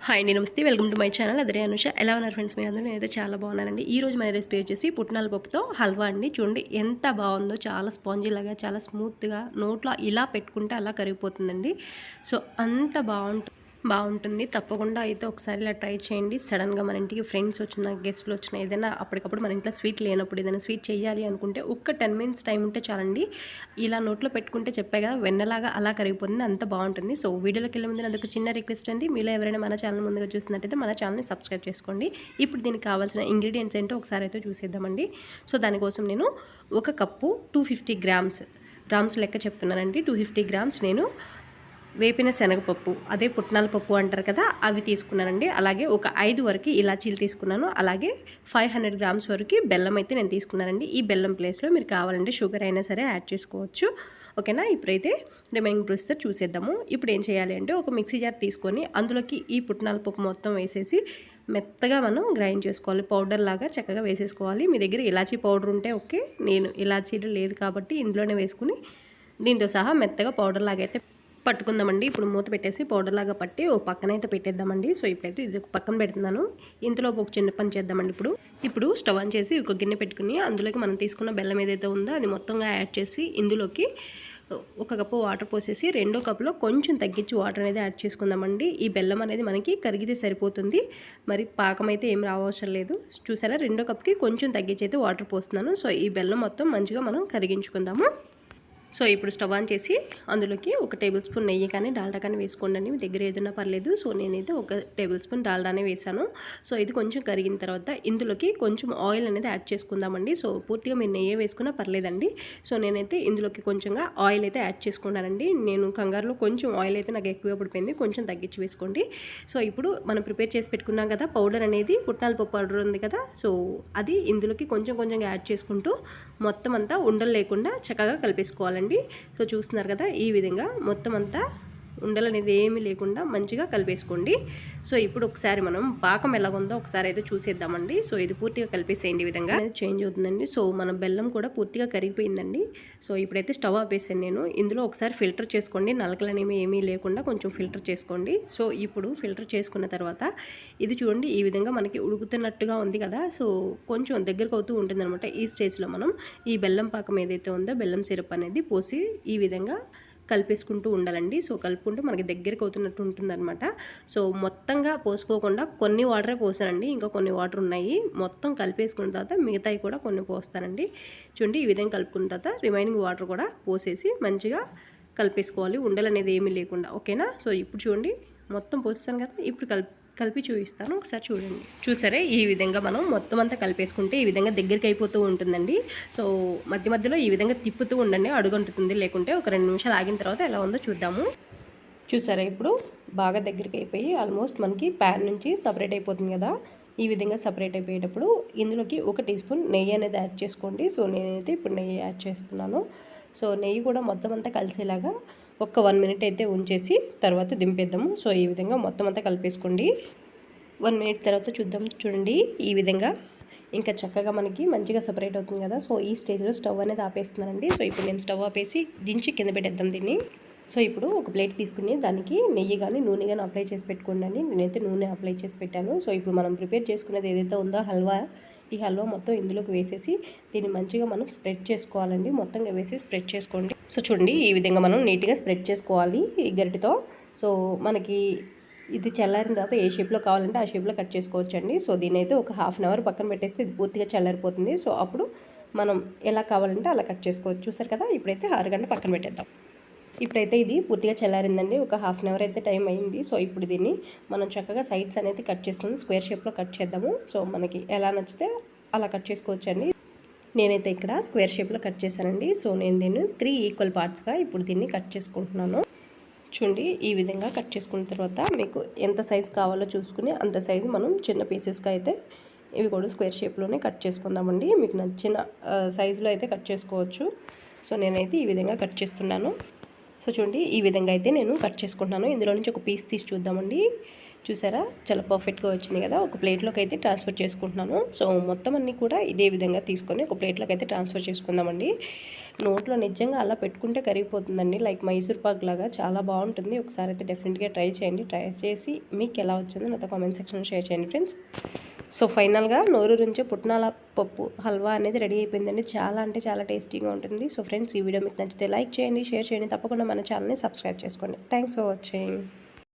Hi అండి, నమస్తే. Welcome to my channel అదరే అనుష. ఎలా ఉన్నారు ఫ్రెండ్స్? మీరు అందరూ? నేనైతే చాలా బాగున్నానండి. ఈ రోజు మన రెసిపీ వచ్చేసి పుట్నాల పప్పుతో హల్వా అండి. చూడండి ఎంత బాగుందో, చాలా స్పాంజీ లాగా, చాలా స్మూత్గా, నోట్లో ఇలా పెట్టుకుంటే అలా కరిగిపోతుందండి. సో అంత బాగుంటుంది. తప్పకుండా అయితే ఒకసారి ఇలా ట్రై చేయండి. సడన్గా మన ఇంటికి ఫ్రెండ్స్ వచ్చిన, గెస్ట్లు వచ్చిన, ఏదైనా అప్పటికప్పుడు మన ఇంట్లో స్వీట్ లేనప్పుడు ఏదైనా స్వీట్ చేయాలి అనుకుంటే ఒక్క 10 మినిట్స్ టైం ఉంటే చాలండి. ఇలా నోట్లో పెట్టుకుంటే చెప్పే కదా, వెన్నలాగా అలా కరిగిపోతుంది. అంత బాగుంటుంది. సో వీడియోలోకి వెళ్ళే ముందు నాకు చిన్న రిక్వెస్ట్ అండి, మీలో ఎవరైనా మన ఛానల్ ముందుగా చూస్తున్నట్టయితే మన ఛానల్ని సబ్స్క్రైబ్ చేసుకోండి. ఇప్పుడు దీనికి కావాల్సిన ఇంగ్రీడియంట్స్ ఏంటో ఒకసారి అయితే చూసేద్దామండి. సో దానికోసం నేను ఒక కప్పు 250 గ్రామ్స్ లెక్క చెప్తున్నానండి. 250 గ్రామ్స్ నేను వేపిన శనగపప్పు, అదే పుట్నాల పప్పు అంటారు కదా, అవి తీసుకున్నానండి. అలాగే ఒక 5 వరకు ఇలాచీలు తీసుకున్నాను. అలాగే 500 గ్రామ్స్ వరకు బెల్లం అయితే నేను తీసుకున్నానండి. ఈ బెల్లం ప్లేస్లో మీరు కావాలంటే షుగర్ అయినా సరే యాడ్ చేసుకోవచ్చు. ఓకేనా? ఇప్పుడైతే రిమైనింగ్ ప్రొసీజర్ చూసేద్దాము. ఇప్పుడు ఏం చేయాలి అంటే, ఒక మిక్సీ జార్ తీసుకొని అందులోకి ఈ పుట్నాల పప్పు మొత్తం వేసేసి మెత్తగా మనం గ్రైండ్ చేసుకోవాలి. పౌడర్ లాగా చక్కగా వేసేసుకోవాలి. మీ దగ్గర ఇలాచీ పౌడర్ ఉంటే ఓకే, నేను ఇలాచీలు లేదు కాబట్టి ఇందులోనే వేసుకుని దీంతో సహా మెత్తగా పౌడర్ లాగా అయితే పట్టుకుందామండి. ఇప్పుడు మూత పెట్టేసి పౌడర్ లాగా పట్టి ఓ పక్కన అయితే పెట్టేద్దామండి. సో ఇప్పుడైతే ఇది ఒక పక్కన పెడుతున్నాను. ఇంతలోపు ఒక చిన్న పని చేద్దామండి. ఇప్పుడు స్టవ్ ఆన్ చేసి ఒక గిన్నె పెట్టుకుని అందులోకి మనం తీసుకున్న బెల్లం ఏదైతే ఉందో అది మొత్తంగా యాడ్ చేసి ఇందులోకి ఒక కప్పు వాటర్ పోసేసి 2వ కప్పులో కొంచెం తగ్గించి వాటర్ అనేది యాడ్ చేసుకుందామండి. ఈ బెల్లం అనేది మనకి కరిగితే సరిపోతుంది, మరి పాకం అయితే ఏం రావసరం లేదు. చూసారా, 2వ కప్కి కొంచెం తగ్గించి అయితే వాటర్ పోస్తున్నాను. సో ఈ బెల్లం మొత్తం మంచిగా మనం కరిగించుకుందాము. సో ఇప్పుడు స్టవ్ ఆన్ చేసి అందులోకి ఒక టేబుల్ స్పూన్ నెయ్యి కానీ డాల్డా కానీ వేసుకోండి. మీ దగ్గర ఏదైనా పర్లేదు. సో నేనైతే ఒక టేబుల్ స్పూన్ డాల్డానే వేసాను. సో ఇది కొంచెం కరిగిన తర్వాత ఇందులోకి కొంచెం ఆయిల్ అనేది యాడ్ చేసుకుందామండి. సో పూర్తిగా మీరు నెయ్యి వేసుకున్నా పర్లేదండి. సో నేనైతే ఇందులోకి కొంచెంగా ఆయిల్ అయితే యాడ్ చేసుకున్నానండి. నేను కంగారులో కొంచెం ఆయిల్ అయితే నాకు ఎక్కువ పడిపోయింది, కొంచెం తగ్గించి వేసుకోండి. సో ఇప్పుడు మనం ప్రిపేర్ చేసి పెట్టుకున్నాం కదా పౌడర్ అనేది, పుట్నాల పప్పు పౌడర్ ఉంది కదా, సో అది ఇందులోకి కొంచెం యాడ్ చేసుకుంటూ మొత్తం అంతా ఉండలు లేకుండా చక్కగా కలిపేసుకోవాలండి. సో చూస్తున్నారు కదా, ఈ విధంగా మొత్తం అంతా ఉండలు అనేది ఏమీ లేకుండా మంచిగా కలిపేసుకోండి. సో ఇప్పుడు ఒకసారి మనం పాకం ఎలాగుందో ఒకసారి అయితే చూసేద్దామండి. సో ఇది పూర్తిగా కలిపేసేయండి. ఈ విధంగా చేంజ్ అవుతుందండి. సో మన బెల్లం కూడా పూర్తిగా కరిగిపోయిందండి. సో ఇప్పుడైతే స్టవ్ ఆపేసాను నేను. ఇందులో ఒకసారి ఫిల్టర్ చేసుకోండి, నలకలు అనేవి ఏమీ లేకుండా కొంచెం ఫిల్టర్ చేసుకోండి. సో ఇప్పుడు ఫిల్టర్ చేసుకున్న తర్వాత ఇది చూడండి, ఈ విధంగా మనకి ఉడుకుతున్నట్టుగా ఉంది కదా, సో కొంచెం దగ్గరకు అవుతూ ఉంటుందన్నమాట. ఈ స్టేజ్లో మనం ఈ బెల్లం పాకం ఏదైతే ఉందో బెల్లం సిరప్ అనేది పోసి ఈ విధంగా కలిపేసుకుంటూ ఉండాలండి. సో కలుపుకుంటూ మనకి దగ్గరికి అవుతున్నట్టు ఉంటుందన్నమాట. సో మొత్తంగా పోసుకోకుండా కొన్ని వాటరే పోసానండి, ఇంకా కొన్ని వాటర్ ఉన్నాయి. మొత్తం కలిపేసుకున్న తర్వాత మిగతాయి కూడా కొన్ని పోస్తానండి. చూడండి, ఈ విధంగా కలుపుకున్న తర్వాత రిమైనింగ్ వాటర్ కూడా పోసేసి మంచిగా కలిపేసుకోవాలి, ఉండలు అనేది ఏమీ లేకుండా. ఓకేనా? సో ఇప్పుడు చూడండి, మొత్తం పోస్తాను కదా, ఇప్పుడు కలిపి చూపిస్తాను, ఒకసారి చూడండి. చూసారే, ఈ విధంగా మనం మొత్తం అంతా కలిపేసుకుంటే ఈ విధంగా దగ్గరికి అయిపోతూ ఉంటుందండి. సో మధ్యలో ఈ విధంగా తిప్పుతూ ఉండండి, అడుగంటుతుంది. లేకుంటే ఒక 2 నిమిషాలు ఆగిన తర్వాత ఎలా ఉందో చూద్దాము. చూసారా, ఇప్పుడు బాగా దగ్గరికి అయిపోయి ఆల్మోస్ట్ మనకి ప్యాన్ నుంచి సపరేట్ అయిపోతుంది కదా. ఈ విధంగా సపరేట్ అయిపోయేటప్పుడు ఇందులోకి 1 టీ స్పూన్ నెయ్యి అనేది యాడ్ చేసుకోండి. సో నేనైతే ఇప్పుడు నెయ్యి యాడ్ చేస్తున్నాను. సో నెయ్యి కూడా మొత్తం అంతా కలిసేలాగా ఒక 1 మినిట్ అయితే ఉంచేసి తర్వాత దింపేద్దాము. సో ఈ విధంగా మొత్తం అంతా కలిపేసుకోండి. 1 మినిట్ తర్వాత చూద్దాం. చూడండి, ఈ విధంగా ఇంకా చక్కగా మనకి మంచిగా సపరేట్ అవుతుంది కదా. సో ఈ స్టేజ్లో స్టవ్ అనేది ఆపేస్తున్నానండి. సో ఇప్పుడు నేను స్టవ్ ఆపేసి దించి కింద పెట్టేద్దాం దీన్ని. సో ఇప్పుడు ఒక ప్లేట్ తీసుకుని దానికి నెయ్యి కానీ నూనె కానీ అప్లై చేసి పెట్టుకోండి. నేనైతే నూనె అప్లై చేసి పెట్టాను. సో ఇప్పుడు మనం ప్రిపేర్ చేసుకునేది ఏదైతే ఉందో హల్వా, ఈ హల్వా మొత్తం ఇందులోకి వేసేసి దీన్ని మంచిగా మనం స్ప్రెడ్ చేసుకోవాలండి. మొత్తంగా వేసి స్ప్రెడ్ చేసుకోండి. సో చూడండి, ఈ విధంగా మనం నీట్గా స్ప్రెడ్ చేసుకోవాలి ఈ గరిటెతో. సో మనకి ఇది చల్లారిన తర్వాత ఏ షేప్లో కావాలంటే ఆ షేప్లో కట్ చేసుకోవచ్చండి. సో దీని అయితే ఒక 1/2 అవర్ పక్కన పెట్టేస్తే ఇది పూర్తిగా చల్లారిపోతుంది. సో అప్పుడు మనం ఎలా కావాలంటే అలా కట్ చేసుకోవచ్చు. చూసారు కదా, ఇప్పుడైతే 6 గంటలు పక్కన పెట్టేద్దాం. ఇప్పుడైతే ఇది పూర్తిగా చల్లారిందండి, ఒక 1/2 అవర్ అయితే టైం అయింది. సో ఇప్పుడు దీన్ని మనం చక్కగా సైడ్స్ అనేది కట్ చేసుకుని స్క్వేర్ షేప్లో కట్ చేద్దాము. సో మనకి ఎలా నచ్చితే అలా కట్ చేసుకోవచ్చండి. నేనైతే ఇక్కడ స్క్వేర్ షేప్లో కట్ చేశానండి. సో నేను దీన్ని 3 ఈక్వల్ పార్ట్స్గా ఇప్పుడు దీన్ని కట్ చేసుకుంటున్నాను. చూడండి, ఈ విధంగా కట్ చేసుకున్న తర్వాత మీకు ఎంత సైజు కావాలో చూసుకుని అంత సైజు మనం చిన్న పీసెస్గా అయితే ఇవి కూడా స్క్వేర్ షేప్లోనే కట్ చేసుకుందామండి. మీకు నచ్చిన సైజులో అయితే కట్ చేసుకోవచ్చు. సో నేనైతే ఈ విధంగా కట్ చేస్తున్నాను. సో చూడండి, ఈ విధంగా అయితే నేను కట్ చేసుకుంటున్నాను. ఇందులో నుంచి ఒక పీస్ తీసి చూద్దామండి. చూసారా చాలా పర్ఫెక్ట్గా వచ్చింది కదా. ఒక ప్లేట్లోకి అయితే ట్రాన్స్ఫర్ చేసుకుంటున్నాను. సో మొత్తం అన్నీ కూడా ఇదే విధంగా తీసుకొని ఒక ప్లేట్లోకి అయితే ట్రాన్స్ఫర్ చేసుకుందామండి. నోట్లో నిజంగా అలా పెట్టుకుంటే కరిగిపోతుందండి, లైక్ మైసూర్ పాక్ లాగా చాలా బాగుంటుంది. ఒకసారి అయితే డెఫినెట్గా ట్రై చేయండి. ట్రై చేసి మీకు ఎలా వచ్చిందో నాతో కామెంట్ సెక్షన్లో షేర్ చేయండి ఫ్రెండ్స్. సో ఫైనల్గా నోరూరించే పుట్నాల పప్పు హల్వా అనేది రెడీ అయిపోయిందండి. చాలా అంటే చాలా టేస్టీగా ఉంటుంది. సో ఫ్రెండ్స్, ఈ వీడియో మీకు నచ్చితే లైక్ చేయండి, షేర్ చేయండి, తప్పకుండా మన ఛానల్ని సబ్స్క్రైబ్ చేసుకోండి. Thanks for watching.